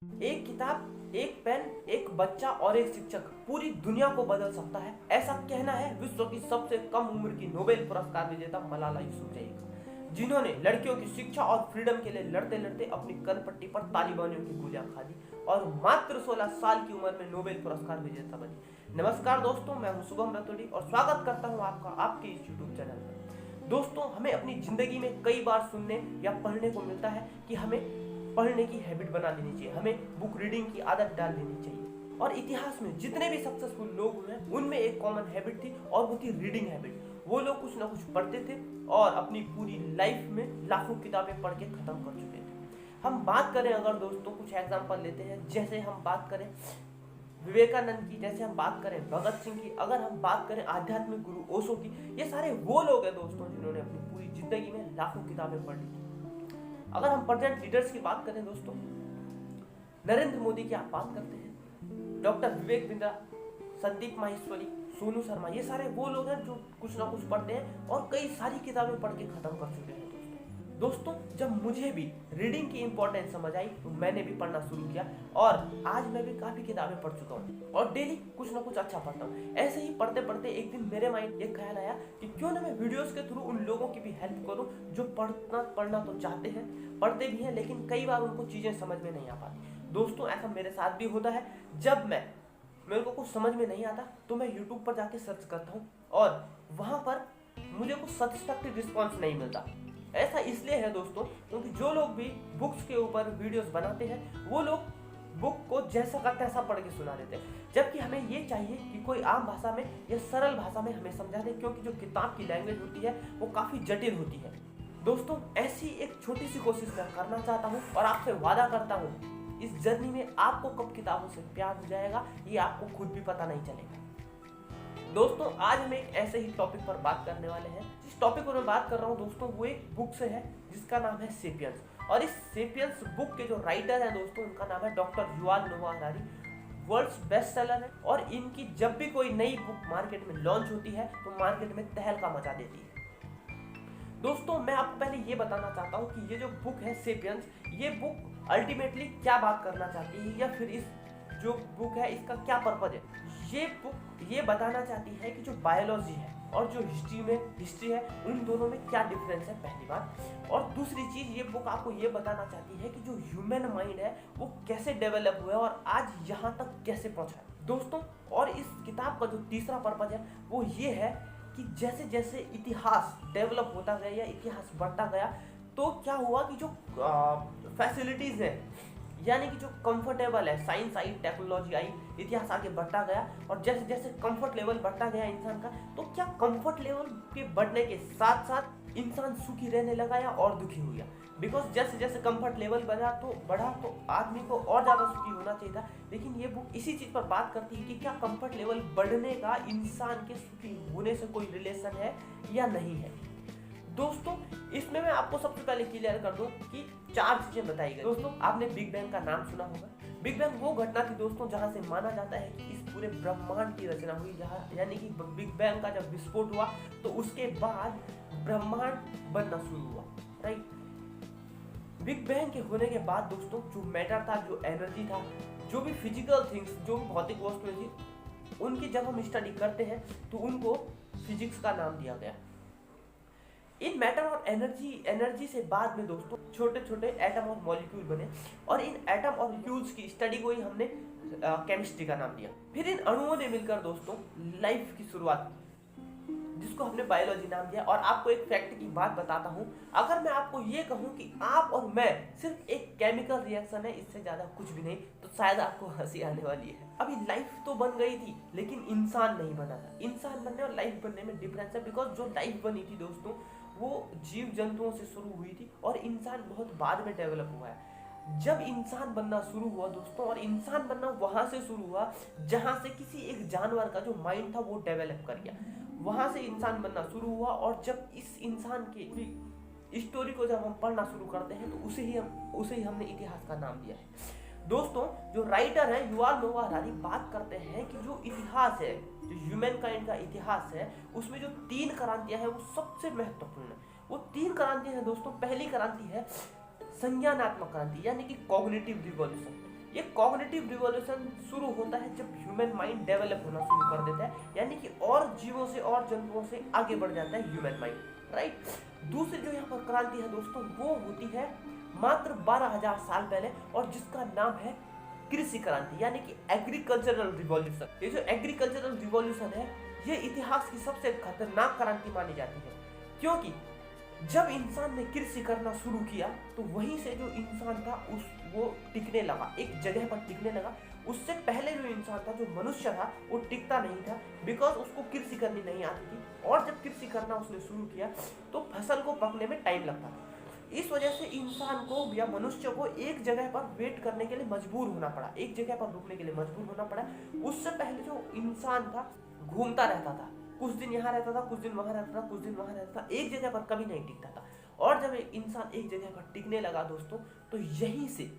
एक किताब, एक पेन, एक बच्चा और एक शिक्षक पूरी दुनिया को बदल सकता है, ऐसा कहना है विश्व की सबसे कम उम्र की नोबेल पुरस्कार विजेता मलाला यूसुफजई का, जिन्होंने लड़कियों की शिक्षा और फ्रीडम के लिए लड़ते लड़ते अपनी कनपट्टी पर तालिबानियों की गोलियां खा दी और मात्र 16 साल की उम्र में नोबेल पुरस्कार विजेता बनी। नमस्कार दोस्तों, मैं हूं शुभम रतोड़ी और स्वागत करता हूं आपका आपके इस यूट्यूब चैनल पर। दोस्तों, हमें अपनी जिंदगी में कई बार सुनने या पढ़ने को मिलता है कि हमें पढ़ने की हैबिट बना लेनी चाहिए, हमें बुक रीडिंग की आदत डाल लेनी चाहिए। और इतिहास में जितने भी सक्सेसफुल लोग हुए हैं उनमें एक कॉमन हैबिट थी और वो थी रीडिंग हैबिट। वो लोग कुछ ना कुछ पढ़ते थे और अपनी पूरी लाइफ में लाखों किताबें पढ़ के खत्म कर चुके थे। हम बात करें, अगर दोस्तों कुछ एग्जाम्पल लेते हैं, जैसे हम बात करें विवेकानंद की, जैसे हम बात करें भगत सिंह की, अगर हम बात करें आध्यात्मिक गुरु ओशो की, ये सारे वो लोग हैं दोस्तों जिन्होंने अपनी पूरी जिंदगी में लाखों किताबें पढ़ ली। अगर हम प्रेजेंट लीडर्स की बात करें दोस्तों, नरेंद्र मोदी की आप बात करते हैं, डॉक्टर विवेक बिंद्रा, संदीप माहेश्वरी, सोनू शर्मा, ये सारे वो लोग हैं जो कुछ ना कुछ पढ़ते हैं और कई सारी किताबें पढ़ के खत्म कर चुके हैं। दोस्तों, जब मुझे भी रीडिंग की इंपॉर्टेंस समझ आई तो मैंने भी पढ़ना शुरू किया और आज मैं भी काफी किताबें पढ़ चुका हूँ और डेली कुछ ना कुछ अच्छा पढ़ता हूँ। ऐसे ही पढ़ते पढ़ते एक दिन मेरे माइंड एक ख्याल आया कि क्यों ना मैं वीडियोस के थ्रू उन लोगों की भी हेल्प करूँ जो पढ़ना तो चाहते हैं, पढ़ते भी हैं, लेकिन कई बार उनको चीजें समझ में नहीं आ पाती। दोस्तों, ऐसा मेरे साथ भी होता है। जब मेरे को कुछ समझ में नहीं आता तो मैं यूट्यूब पर जाके सर्च करता हूँ और वहां पर मुझे कुछ सेटिस्फैक्टरी रिस्पॉन्स नहीं मिलता। ऐसा इसलिए है दोस्तों क्योंकि जो लोग भी बुक्स के ऊपर वीडियोस बनाते हैं वो लोग बुक को जैसा का तैसा पढ़ के सुना देते हैं, जबकि हमें ये चाहिए कि कोई आम भाषा में या सरल भाषा में हमें समझा दे, क्योंकि जो किताब की लैंग्वेज होती है वो काफ़ी जटिल होती है। दोस्तों, ऐसी एक छोटी सी कोशिश मैं करना चाहता हूँ और आपसे वादा करता हूँ इस जर्नी में आपको कब किताबों से प्यार हो जाएगा ये आपको खुद भी पता नहीं चलेगा। दोस्तों, आज हम एक ऐसे ही टॉपिक पर बात करने वाले हैं। जिस टॉपिक पर मैं बात कर रहा हूँ दोस्तों वो एक बुक से है जिसका नाम है सेपियंस। और इस सेपियंस बुक के जो राइटर हैं दोस्तों उनका नाम है डॉक्टर युval नोआ हरारी, वर्ल्ड्स बेस्ट सेलर है। और इनकी जब भी कोई नई बुक मार्केट में लॉन्च होती है तो मार्केट में तहलका मचा देती है। दोस्तों, मैं आपको पहले ये बताना चाहता हूँ कि ये जो बुक है सेपियंस, ये बुक अल्टीमेटली क्या बात करना चाहती है या फिर इस जो बुक है इसका क्या पर्पज है। ये बुक ये बताना चाहती है कि जो बायोलॉजी है और जो हिस्ट्री है उन दोनों में क्या डिफरेंस है, पहली बात। और दूसरी चीज, ये बुक आपको ये बताना चाहती है कि जो ह्यूमन माइंड है वो कैसे डेवलप हुआ है और आज यहाँ तक कैसे पहुंचा है दोस्तों। और इस किताब का जो तीसरा पर्पज है वो ये है कि जैसे जैसे इतिहास डेवलप होता गया या इतिहास बढ़ता गया तो क्या हुआ कि जो फैसिलिटीज है यानी कि जो कंफर्टेबल है, साइंस आई, टेक्नोलॉजी आई, इतिहास आगे बढ़ता गया और जैसे जैसे कंफर्ट लेवल बढ़ता गया इंसान का, तो क्या कंफर्ट लेवल के बढ़ने के साथ साथ इंसान सुखी रहने लगा या और दुखी हो गया। बिकॉज जैसे जैसे कंफर्ट लेवल बढ़ा तो आदमी को और ज़्यादा सुखी होना चाहिए था। लेकिन ये बुक इसी चीज़ पर बात करती है कि क्या कंफर्ट लेवल बढ़ने का इंसान के सुखी होने से कोई रिलेशन है या नहीं है। दोस्तों, इसमें मैं आपको सबसे पहले क्लियर कर दूं कि 4 चीजें बताई गई। दोस्तों, आपने बिग बैंग का नाम सुना होगा। बिग बैंग वो घटना थी दोस्तों जहां से माना जाता है कि इस पूरे ब्रह्मांड की रचना हुई, जहां यानी कि बिग बैंग का जब विस्फोट हुआ तो उसके बाद ब्रह्मांड बनना शुरू हुआ, राइट। बिग बैंग के होने के बाद दोस्तों जो मैटर था, जो एनर्जी था, जो भी फिजिकल थिंग्स, जो भी भौतिक वस्तुएं थी, उनकी जब हम स्टडी करते हैं तो उनको फिजिक्स का नाम दिया गया। इन मैटर और एनर्जी से बाद में दोस्तों छोटे छोटे एटम और मॉलिक्यूल बने और इन एटम और मॉलिक्यूल्स की स्टडी को ही हमने केमिस्ट्री का नाम दिया। फिर इन अणुओं ने मिलकर दोस्तों लाइफ की शुरुआत की जिसको हमने बायोलॉजी नाम दिया। और आपको एक फैक्ट की बात बताता हूँ, अगर मैं आपको ये कहूँ कि आप और मैं सिर्फ एक केमिकल रिएक्शन है, इससे ज्यादा कुछ भी नहीं, तो शायद आपको हंसी आने वाली है। अभी लाइफ तो बन गई थी लेकिन इंसान नहीं बना था। इंसान बनने और लाइफ बनने में डिफरेंस है। बिकॉज जो लाइफ बनी थी दोस्तों वो जीव जंतुओं से शुरू हुई थी और इंसान बहुत बाद में डेवलप हुआ है। जब इंसान बनना शुरू हुआ दोस्तों, और इंसान बनना वहां से शुरू हुआ जहां से किसी एक जानवर का जो माइंड था वो डेवलप कर गया, वहां से इंसान बनना शुरू हुआ। और जब इस इंसान के स्टोरी को जब हम पढ़ना शुरू करते हैं तो उसे ही हमने इतिहास का नाम दिया है। दोस्तों, जो राइटर है युval नोआ हरारी बात करते हैं कि जो इतिहास है, जो ह्यूमन काइंड का इतिहास है, उसमें जो 3 क्रांतियां हैं वो सबसे महत्वपूर्ण है। वो 3 क्रांतियां हैं दोस्तों। पहली क्रांति है संज्ञानात्मक क्रांति यानी कि कॉग्निटिव रिवॉल्यूशन। ये कॉग्निटिव रिवॉल्यूशन शुरू होता है जब ह्यूमन माइंड डेवलप होना शुरू कर देता है, यानी कि और जीवों से और जंतुओं से आगे बढ़ जाता है ह्यूमन माइंड, राइट। दूसरी जो यहाँ पर क्रांति है दोस्तों वो होती है मात्र 12,000 साल पहले, और जिसका नाम है कृषि क्रांति, यानी कि एग्रीकल्चरल रिवॉल्यूशन। ये जो एग्रीकल्चरल रिवॉल्यूशन है ये इतिहास की सबसे खतरनाक क्रांति मानी जाती है, क्योंकि जब इंसान ने कृषि करना शुरू किया तो वहीं से जो इंसान था वो टिकने लगा, एक जगह पर टिकने लगा। उससे पहले जो इंसान था, जो मनुष्य था, वो टिकता नहीं था, बिकॉज उसको कृषि करनी नहीं आती थी। और जब कृषि करना उसने शुरू किया तो फसल को पकने में टाइम लगता था। इस वजह से इंसान को या मनुष्य को एक जगह पर वेट करने के लिए मजबूर होना पड़ा, एक जगह पर रुकने के लिए मजबूर होना पड़ा। उससे पहले जो इंसान था घूमता रहता था, कुछ दिन यहाँ रहता था, कुछ दिन वहां रहता था, कुछ दिन वहां रहता था, एक जगह पर कभी नहीं टिकता था। और जब एक इंसान एक जगह पर टिकने लगा दोस्तों, तो यहीं से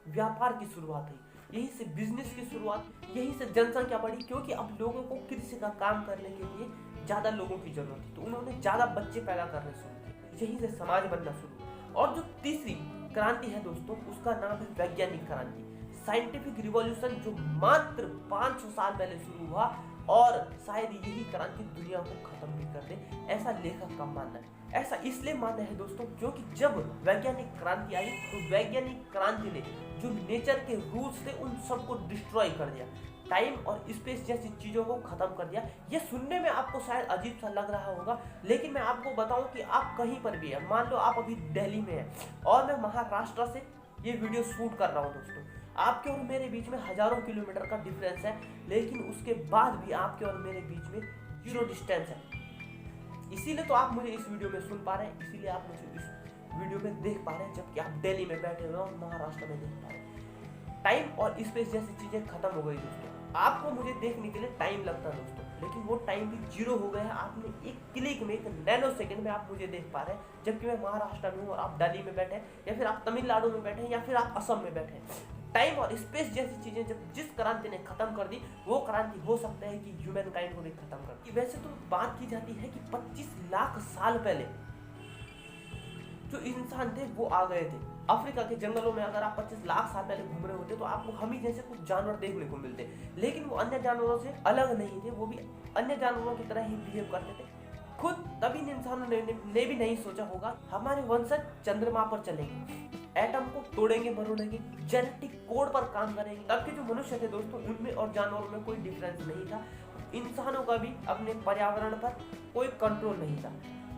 व्यापार की शुरुआत हुई, यहीं से बिजनेस की शुरुआत, यहीं से जनसंख्या बढ़ी, क्योंकि अब लोगों को कृषि का काम करने के लिए ज्यादा लोगों की जरूरत थी, तो उन्होंने ज्यादा बच्चे पैदा करने शुरू किए, यहीं से समाज बनना शुरू। और जो तीसरी क्रांति है दोस्तों उसका नाम है वैज्ञानिक क्रांति, साइंटिफिक रिवॉल्यूशन, जो मात्र 500 साल पहले शुरू हुआ, और शायद यही क्रांति दुनिया को खत्म भी कर दे, ऐसा लेखक का मानना है। ऐसा इसलिए मानना है दोस्तों क्योंकि जब वैज्ञानिक क्रांति आई तो वैज्ञानिक क्रांति ने जो नेचर के रूल्स थे उन सबको डिस्ट्रॉय कर दिया, टाइम और स्पेस जैसी चीजों को खत्म कर दिया। ये सुनने में आपको शायद अजीब सा लग रहा होगा, लेकिन मैं आपको बताऊं कि आप कहीं पर भी है, मान लो आप अभी दिल्ली में हैं और मैं महाराष्ट्र से ये वीडियो शूट कर रहा हूं दोस्तों, आपके और मेरे बीच में हजारों किलोमीटर का डिफरेंस है, लेकिन उसके बाद भी आपके और मेरे बीच में 0 डिस्टेंस है। इसीलिए तो आप मुझे इस वीडियो में सुन पा रहे हैं, इसीलिए आप मुझे इस वीडियो में देख पा रहे हैं, जबकि आप दिल्ली में बैठे हुए और महाराष्ट्र में देख पा रहे हैं। टाइम और स्पेस जैसी चीजें खत्म हो गई दोस्तों। आपको मुझे देखने के लिए टाइम लगता है दोस्तों, लेकिन वो टाइम भी 0 हो गया है। आपने एक क्लिक में, एक नैनो सेकंड में आप मुझे देख पा रहे हैं, जबकि मैं महाराष्ट्र में हूँ और आप दिल्ली में बैठे हैं, या फिर आप तमिलनाडु में बैठे हैं, या फिर आप असम में बैठे हैं। टाइम और स्पेस जैसी चीजें जब जिस क्रांति ने खत्म कर दी, वो क्रांति हो सकता है कि ह्यूमन काइंड को भी खत्म कर दी। वैसे तो बात की जाती है कि 25 लाख साल पहले जो इंसान थे वो आ गए थे अफ्रीका के जंगलों में। अगर आप 25 लाख साल पहले घूम रहे होते तो आपको हम ही जैसे कुछ जानवर देखने को मिलते, लेकिन वो अन्य जानवरों से अलग नहीं थे, वो भी अन्य जानवरों की तरह ही बिहेव करते थे। खुद तभी इंसानों ने भी नहीं सोचा होगा हमारे वंशज चंद्रमा पर चलेंगे, एटम को तोड़ेंगे मरोड़ेंगे, जेनेटिक कोड पर काम करेंगे। तब के जो मनुष्य थे दोस्तों उनमें और जानवरों में कोई डिफरेंस नहीं था। इंसानों का भी अपने पर्यावरण पर कोई कंट्रोल नहीं था।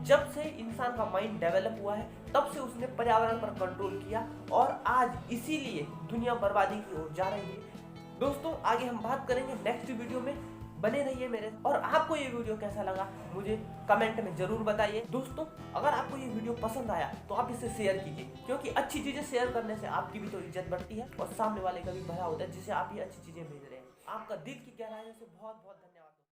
जब से इंसान का माइंड डेवलप हुआ है तब से उसने पर्यावरण पर कंट्रोल किया, और आज इसीलिए दुनिया बर्बादी की ओर जा रही है। दोस्तों आगे हम बात करेंगे नेक्स्ट वीडियो में, बने रहिए मेरे। और आपको ये वीडियो कैसा लगा मुझे कमेंट में जरूर बताइए। दोस्तों अगर आपको ये वीडियो पसंद आया तो आप इसे शेयर कीजिए, क्योंकि अच्छी चीजें शेयर करने से आपकी भी तो इज्जत बढ़ती है और सामने वाले का भी भला होता है, जिसे आप ये अच्छी चीजें भेज रहे हैं। आपका दिल की गहराइयों से बहुत बहुत धन्यवाद।